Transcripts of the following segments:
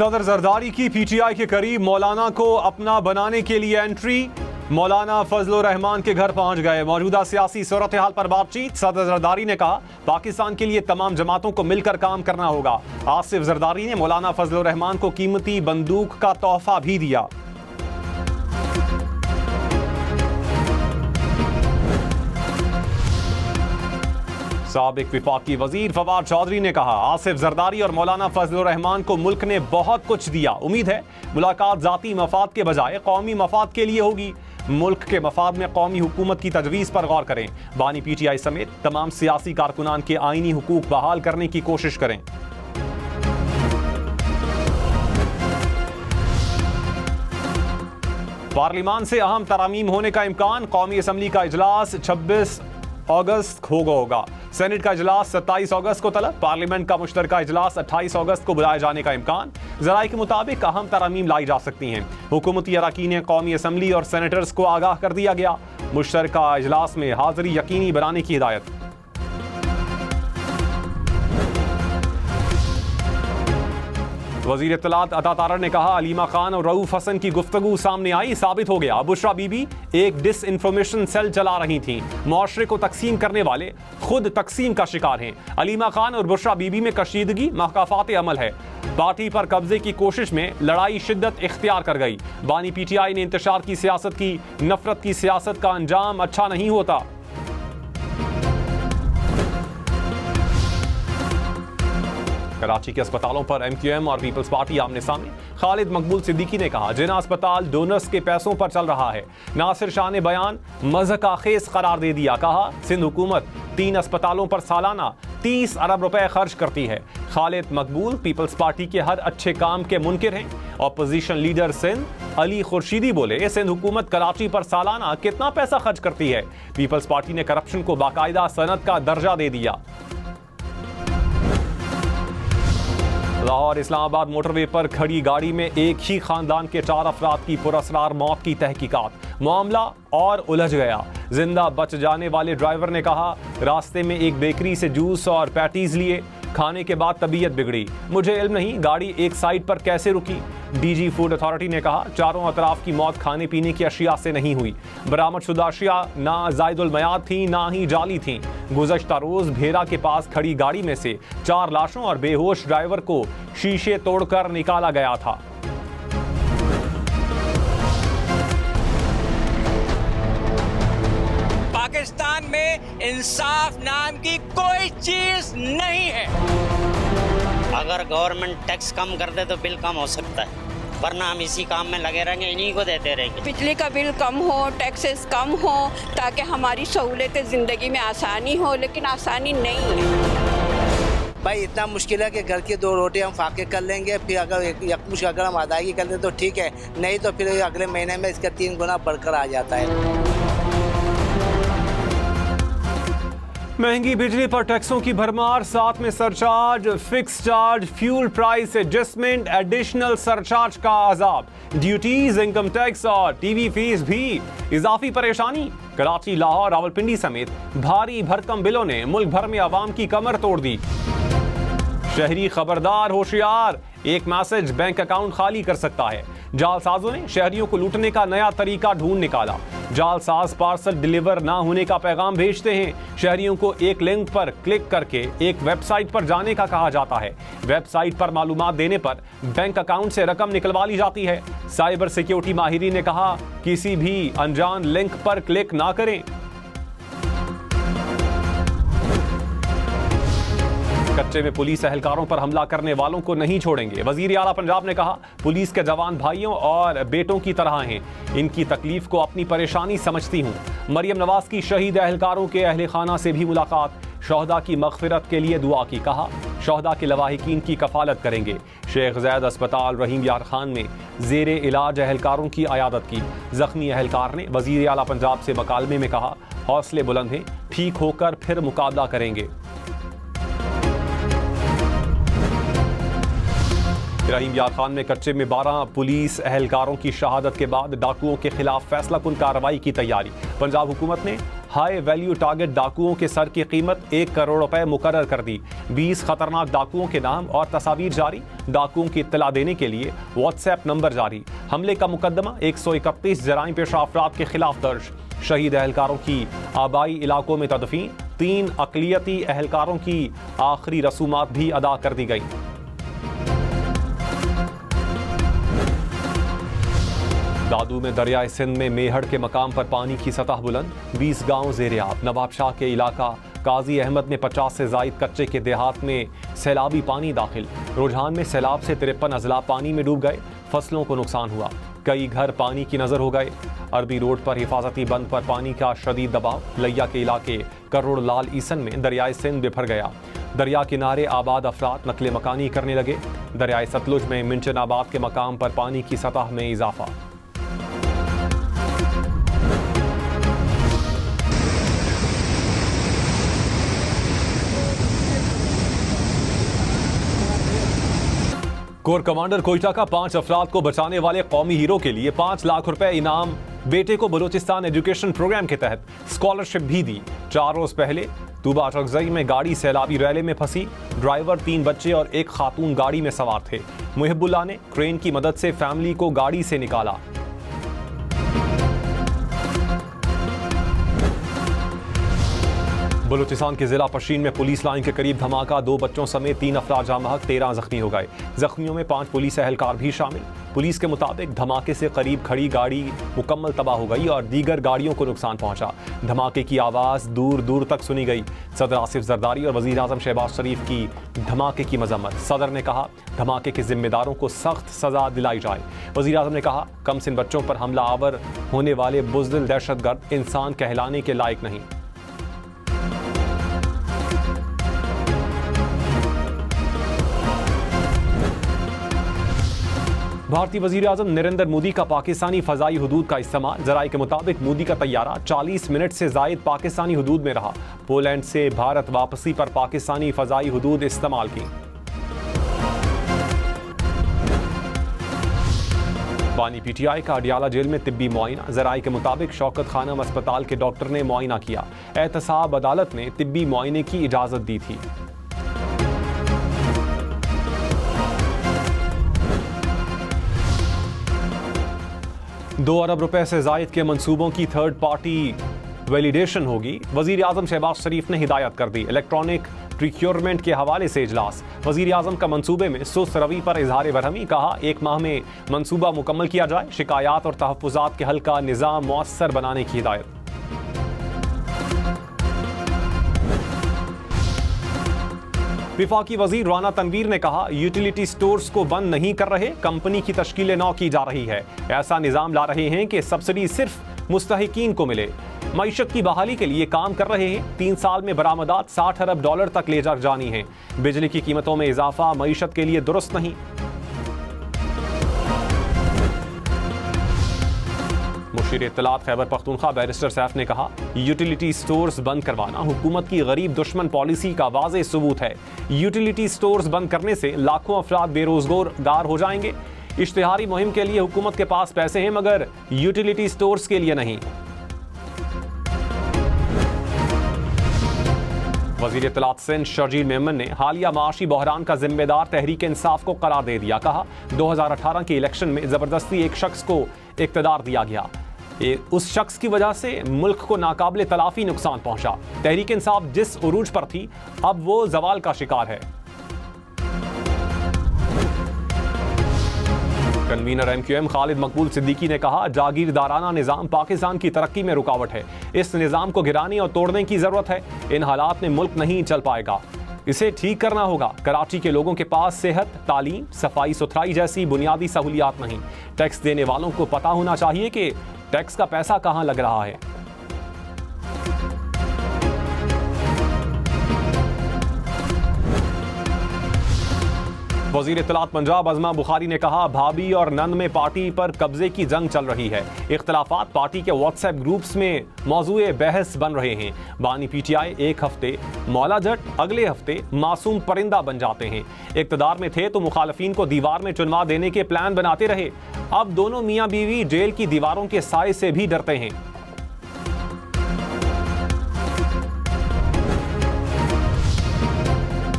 सदर जरदारी की पीटीआई के करीब मौलाना को अपना बनाने के लिए एंट्री। मौलाना फजलुर रहमान के घर पहुंच गए। मौजूदा सियासी सूरत हाल पर बातचीत। सदर जरदारी ने कहा पाकिस्तान के लिए तमाम जमातों को मिलकर काम करना होगा। आसिफ जरदारी ने मौलाना फजलुर रहमान को कीमती बंदूक का तोहफा भी दिया। साबिक विफाकी वजीर फवाद चौधरी ने कहा आसिफ जरदारी और मौलाना फजलुर रहमान को मुल्क ने बहुत कुछ दिया। उम्मीद है मुलाकात जाती मफाद के बजाय कौमी मफाद के लिए होगी। मुल्क के मफाद में कौमी हुकूमत की तजवीज़ पर गौर करें। बानी पीटीआई समेत तमाम सियासी कारकुनान के आईनी हुकूक बहाल करने की कोशिश करें। पार्लिमान से अहम तरामीम होने का इम्कान। कौमी असम्बली का इजलास 26 अगस्त को होगा। सेनेट का इजलास 27 अगस्त को तलब। पार्लियामेंट का मुश्तरका इजलास 28 अगस्त को बुलाए जाने का इम्कान। जराये के मुताबिक अहम तरामीम लाई जा सकती हैं। हुकूमती अरकान कौमी असम्बली और सेनेटर्स को आगाह कर दिया गया। मुश्तरका इजलास में हाजिरी यकीनी बनाने की हिदायत। वजीर इत्तलात अता तारड़ ने कहा अलीमा खान और रऊफ हसन की गुफ्तगू सामने आई। साबित हो गया बुशरा बीबी एक डिस इन्फॉर्मेशन सेल चला रही थी। मुआशरे को तकसीम करने वाले खुद तकसीम का शिकार हैं। अलीमा खान और बुशरा बीबी में कशीदगी महकाफात अमल है। पार्टी पर कब्जे की कोशिश में लड़ाई शिद्दत इख्तियार कर गई। बानी पीटीआई ने इंतशार की सियासत की। नफरत की सियासत का अंजाम अच्छा नहीं होता। कराची के अस्पतालों पर एमक्यूएम और पीपल्स पार्टी आमने सामने। खालिद मकबूल सिद्दीकी ने कहा जिना अस्पताल डोनर्स के पैसों पर चल रहा है। नासिर शाह ने बयान मज़हक़ाखेज़ करार दे दिया। कहा सिंध हुकूमत 3 अस्पतालों पर सालाना 30 अरब रुपए खर्च करती है। खालिद मकबूल पीपल्स पार्टी के हर अच्छे काम के मुनकिर हैं। अपोजिशन लीडर सिंध अली खुर्शीदी बोले सिंध हुकूमत कराची पर सालाना कितना पैसा खर्च करती है। पीपल्स पार्टी ने करप्शन को बाकायदा सनद का दर्जा दे दिया। लाहौर इस्लामाबाद मोटरवे पर खड़ी गाड़ी में एक ही खानदान के 4 अफराद की पुरअसरार मौत की तहकीकात। मामला और उलझ गया। जिंदा बच जाने वाले ड्राइवर ने कहा रास्ते में एक बेकरी से जूस और पैटीज लिए। खाने के बाद तबीयत बिगड़ी। मुझे इल्म नहीं गाड़ी एक साइड पर कैसे रुकी। डीजी फूड अथॉरिटी ने कहा चारों अतराफ की मौत खाने पीने की अशिया से नहीं हुई। बरामदशुदा अशिया ना जायदुल मयाद थी ना ही जाली थी। गुज़श्ता रोज भेरा के पास खड़ी गाड़ी में से 4 लाशों और बेहोश ड्राइवर को शीशे तोड़कर निकाला गया था। पाकिस्तान में इंसाफ नाम की कोई चीज नहीं है। अगर गवर्नमेंट टैक्स कम कर दे तो बिल कम हो सकता है, वरना हम इसी काम में लगे रहेंगे, इन्हीं को देते रहेंगे। बिजली का बिल कम हो, टैक्सेस कम हो, ताकि हमारी सहूलतें ज़िंदगी में आसानी हो, लेकिन आसानी नहीं है। भाई इतना मुश्किल है कि घर की 2 रोटी हम फाके कर लेंगे, फिर अगर यकमुश्त अगर हम अदायगी कर लें तो ठीक है, नहीं तो फिर अगले महीने में इसका 3 गुना बढ़कर आ जाता है। महंगी बिजली पर टैक्सों की भरमार, साथ में surcharge, fix charge, fuel price adjustment, additional surcharge का अजाब, ड्यूटीज, इनकम टैक्स और टीवी फीस भी इजाफी परेशानी। कराची, लाहौर, रावलपिंडी समेत भारी भरकम बिलों ने मुल्क भर में आवाम की कमर तोड़ दी। शहरी खबरदार, होशियार, एक मैसेज बैंक अकाउंट खाली कर सकता है। जालसाजों ने शहरियों को लूटने का नया तरीका ढूंढ निकाला। जालसाज पार्सल डिलीवर ना होने का पैगाम भेजते हैं। शहरियों को एक लिंक पर क्लिक करके एक वेबसाइट पर जाने का कहा जाता है। वेबसाइट पर मालूमात देने पर बैंक अकाउंट से रकम निकलवा ली जाती है। साइबर सिक्योरिटी माहिरीन ने कहा किसी भी अनजान लिंक पर क्लिक ना करें। कच्चे में पुलिस एहलकारों पर हमला करने वालों को नहीं छोड़ेंगे। वजीर आला पंजाब ने कहा पुलिस के जवान भाइयों और बेटों की तरह हैं। इनकी तकलीफ को अपनी परेशानी समझती हूँ। मरियम नवाज की शहीद एहलकारों के अहले खाना से भी मुलाकात। शोहदा की मगफिरत के लिए दुआ की। कहा शोहदा के लवाहिकीन की कफालत करेंगे। शेख ज़ैद अस्पताल रहीम यार खान में ज़ेरे इलाज एहलकारों की अयादत की। जख्मी एहलकार ने वजीर आला पंजाब से मकालमे में कहा हौसले बुलंद हैं, ठीक होकर फिर मुकाबला करेंगे। रहीम यार खान में कच्चे में 12 पुलिस एहलकारों की शहादत के बाद डाकुओं के खिलाफ फैसला कुन कार्रवाई की तैयारी। पंजाब हुकूमत ने हाई वैल्यू टारगेट डाकुओं के सर की कीमत 1 करोड़ रुपए मुकर्रर कर दी। 20 खतरनाक डाकुओं के नाम और तस्वीर जारी। डाकुओं की इत्तला देने के लिए व्हाट्सएप नंबर जारी। हमले का मुकदमा 131 जराइम पेशा अफराद के खिलाफ दर्ज। शहीद एहलकारों की आबाई इलाकों में तदफीन। 3 अक़लियती एहलकारों की आखिरी रसूमात भी अदा कर दी गई। दादू में दरियाए सिंध में मेहड़ के मकाम पर पानी की सतह बुलंद। 20 गांव ज़ेर-ए-आब। नवाबशाह के इलाका काजी अहमद में 50 से जायद कच्चे के देहात में सैलाबी पानी दाखिल। रुझान में सैलाब से 53 अजला पानी में डूब गए। फसलों को नुकसान हुआ। कई घर पानी की नजर हो गए। अरबी रोड पर हिफाजती बंद पर पानी का शदीद दबाव। लिया के इलाके करोड़ लाल ईसन में दरियाए सिंध बिफर गया। दरिया किनारे आबाद अफराद नकले मकानी करने लगे। दरियाए सतलुज में मिंचनाबाद के मकाम पर पानी की सतह में इजाफा। कोर कमांडर कोयटा का 5 अफराद को बचाने वाले कौमी हीरो के लिए 5 लाख रुपए इनाम। बेटे को बलूचिस्तान एजुकेशन प्रोग्राम के तहत स्कॉलरशिप भी दी। 4 रोज पहले तूबा अटरगजई में गाड़ी सैलाबी रैले में फंसी। ड्राइवर 3 बच्चे और एक खातून गाड़ी में सवार थे। मुहिबुल्लाह ने क्रेन की मदद से फैमिली को गाड़ी से निकाला। बलूचिस्तान के जिला पशीन में पुलिस लाइन के करीब धमाका। 2 बच्चों समेत 3 अफराद जाँ बहक, 13 जख्मी हो गए। जख्मियों में 5 पुलिस एहलकार भी शामिल। पुलिस के मुताबिक धमाके से करीब खड़ी गाड़ी मुकम्मल तबाह हो गई और दीगर गाड़ियों को नुकसान पहुंचा। धमाके की आवाज़ दूर दूर तक सुनी गई। सदर आसिफ जरदारी और वज़ीर आज़म शहबाज शरीफ की धमाके की मजम्मत। सदर ने कहा धमाके के जिम्मेदारों को सख्त सजा दिलाई जाए। वज़ीर आज़म ने कहा कमसिन बच्चों पर हमला आवर होने वाले बुज़दिल दहशतगर्द इंसान कहलाने के लायक नहीं। भारतीय वज़ीर आज़म नरेंद्र मोदी का पाकिस्तानी फ़ज़ाई हुदूद का इस्तेमाल। ज़राए के मुताबिक मोदी का तैयारा 40 मिनट से ज़ायद पाकिस्तानी हुदूद में रहा। पोलैंड से भारत वापसी पर पाकिस्तानी फ़ज़ाई हुदूद इस्तेमाल की। बानी PTI का अडियाला जेल में तिब्बी मुआयना। ज़राए के मुताबिक शौकत खानम अस्पताल के डॉक्टर ने मुआयना किया। एहतसाब अदालत ने तिब्बी मुआयने की इजाज़त दी थी। $2 अरब से जायद के मंसूबों की थर्ड पार्टी वैलिडेशन होगी। वज़ीर आज़म शहबाज शरीफ ने हिदायत कर दी। इलेक्ट्रॉनिक प्रिक्योरमेंट के हवाले से इजलास। वज़ीर आज़म का मंसूबे में सुस्त रवि पर इजहार बरहमी। कहा 1 माह में मंसूबा मुकम्मल किया जाए। शिकायत और तहफ़्फ़ुज़ात के हल का निज़ाम मुअस्सर बनाने की हिदायत। विफाकी वजीर राना तनवीर ने कहा यूटिलिटी स्टोर्स को बंद नहीं कर रहे, कंपनी की तश्कील नौ की जा रही है। ऐसा निज़ाम ला रहे हैं कि सब्सिडी सिर्फ मुस्तहिकीन को मिले। मईशत की बहाली के लिए काम कर रहे हैं। 3 साल में बरामदात $60 अरब तक ले जा जानी है। बिजली की कीमतों में इजाफा मईशत के लिए दुरुस्त नहीं। मुशीर इत्तलात खैबर पख्तूनख्वा बैरिस्टर सैफ ने कहा यूटिलिटी स्टोर्स बंद करवाना हुकूमत की गरीब दुश्मन पॉलिसी का वाज़ेह सबूत है। यूटिलिटी स्टोर्स बंद करने से लाखों अफराद बेरोजगार हो जाएंगे। इश्तिहारी मुहिम के लिए हुकूमत के पास पैसे हैं मगर यूटिलिटी स्टोर्स के लिए नहीं। वज़ीर इत्तलात सिंध शर्जील मेमन ने हालिया माशी बहरान का जिम्मेदार तहरीक इंसाफ को करार दे दिया। कहा 2018 के इलेक्शन में जबरदस्ती एक शख्स को इक़्तिदार दिया गया। उस शख्स की वजह से मुल्क को नाकाबिले तलाफी नुकसान पहुंचा। तहरीक इंसाफ जिस उरूज पर थी अब वो जवाल का शिकार है। कन्वीनर MQM खालिद मकबूल सिद्दीकी ने कहा जागीरदाराना निज़ाम पाकिस्तान की तरक्की में रुकावट है। इस निज़ाम को गिराने और तोड़ने की ज़रूरत है। इन हालात में मुल्क नहीं चल पाएगा, इसे ठीक करना होगा। कराची के लोगों के पास सेहत, तालीम, सफाई सुथराई जैसी बुनियादी सहूलियात नहीं। टैक्स देने वालों को पता होना चाहिए कि टैक्स का पैसा कहां लग रहा है। वज़ीर इत्तलात पंजाब अज़मा बुखारी ने कहा भाभी और नंद में पार्टी पर कब्जे की जंग चल रही है। इख्तलाफात पार्टी के व्हाट्सएप ग्रुप्स में मौजूए बहस बन रहे हैं। बानी PTI एक हफ्ते मौला जट, अगले हफ्ते मासूम परिंदा बन जाते हैं। इक़्तिदार में थे तो मुखालफीन को दीवार में चुनवा देने के प्लान बनाते रहे। अब दोनों मियाँ बीवी जेल की दीवारों के साए से भी डरते हैं।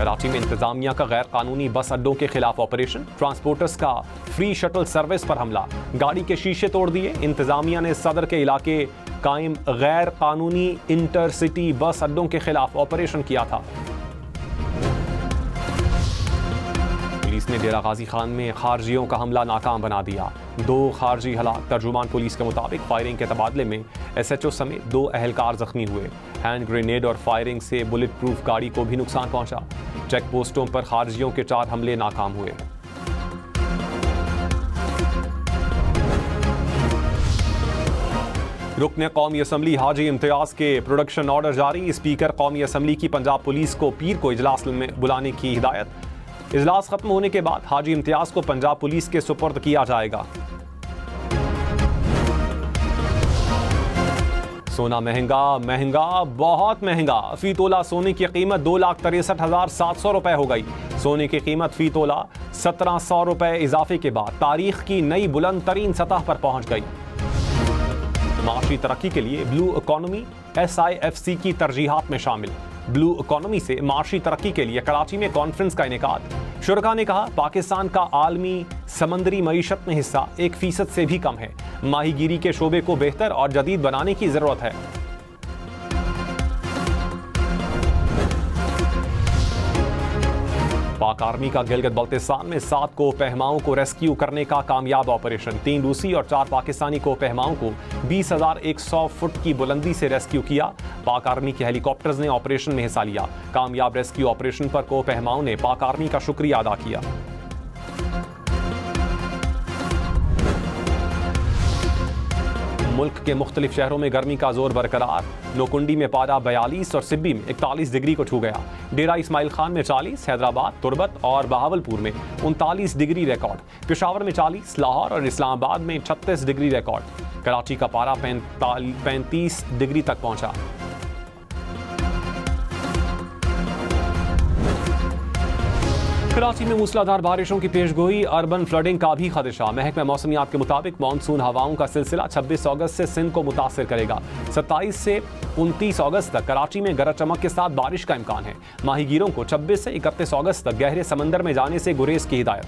कराची में इंतजामिया का गैर कानूनी बस अड्डों के खिलाफ ऑपरेशन, ट्रांसपोर्टर्स का फ्री शटल सर्विस पर हमला, गाड़ी के शीशे तोड़ दिए। इंतजामिया ने सदर के इलाके कायम गैर कानूनी इंटरसिटी बस अड्डों के खिलाफ ऑपरेशन किया था। पुलिस ने डेरा गाजी खान में खारजियों का हमला नाकाम बना दिया, 2 खारजी हलाक। तर्जुमान पुलिस के मुताबिक फायरिंग के तबादले में SHO समेत 2 अहलकार जख्मी हुए। हैंड ग्रेनेड और फायरिंग से बुलेट प्रूफ गाड़ी को भी नुकसान पहुंचा। चेक पोस्टों पर खारजियों के 4 हमले नाकाम हुए। रुकने कौमी असम्बली हाजी इम्तियाज के प्रोडक्शन ऑर्डर जारी। स्पीकर कौमी असम्बली की पंजाब पुलिस को पीर को इजलास में बुलाने की हिदायत। इजलास खत्म होने के बाद हाजी इम्तियाज को पंजाब पुलिस के सुपुर्द किया जाएगा। सोना महंगा, बहुत महंगा। फी तोला सोने की कीमत 2,63,700 रुपए हो गई। सोने की कीमत फी तोला 1,700 रुपए इजाफे के बाद तारीख की नई बुलंद तरीन सतह पर पहुंच गई। माशी तरक्की के लिए ब्लू इकोनॉमी SIFC की तरजीहात में शामिल। ब्लू इकोनॉमी से माशी तरक्की के लिए कराची में कॉन्फ्रेंस का इनेकाद। शुरका ने कहा, पाकिस्तान का आलमी समंदरी मईशत में हिस्सा 1% से भी कम है। माहीगीरी के शोबे को बेहतर और जदीद बनाने की जरूरत है। पाक आर्मी का गिलगित बल्तिस्तान में 7 कोपहमाओं को रेस्क्यू करने का कामयाब ऑपरेशन। 3 रूसी और 4 पाकिस्तानी कोपहमाओं को 20,100 फुट की बुलंदी से रेस्क्यू किया। पाक आर्मी के हेलीकॉप्टर्स ने ऑपरेशन में हिस्सा लिया। कामयाब रेस्क्यू ऑपरेशन पर कोपहमाओं ने पाक आर्मी का शुक्रिया अदा किया। मुल्क के मुख्तलिफ शहरों में गर्मी का जोर बरकरार। नोकुंडी में पारा 42 और सिब्बी में 41 डिग्री को छू गया। डेरा इस्माइल खान में 40, हैदराबाद, तुरबत और बहावलपुर में 39 डिग्री रिकॉर्ड। पेशावर में 40, लाहौर और इस्लामाबाद में 36 डिग्री रिकॉर्ड। कराची का पारा 35 डिग्री तक पहुंचा। कराची में मूसलाधार बारिशों की पेशगोई, अर्बन फ्लडिंग का भी खदशा। महकमा मौसमियात के मुताबिक मानसून हवाओं का सिलसिला 26 अगस्त से सिंध को मुतासिर करेगा। 27 से 29 अगस्त तक कराची में गरज चमक के साथ बारिश का इम्कान है। माहीगीरों को 26 से 31 अगस्त तक गहरे समंदर में जाने से गुरेज की हिदायत।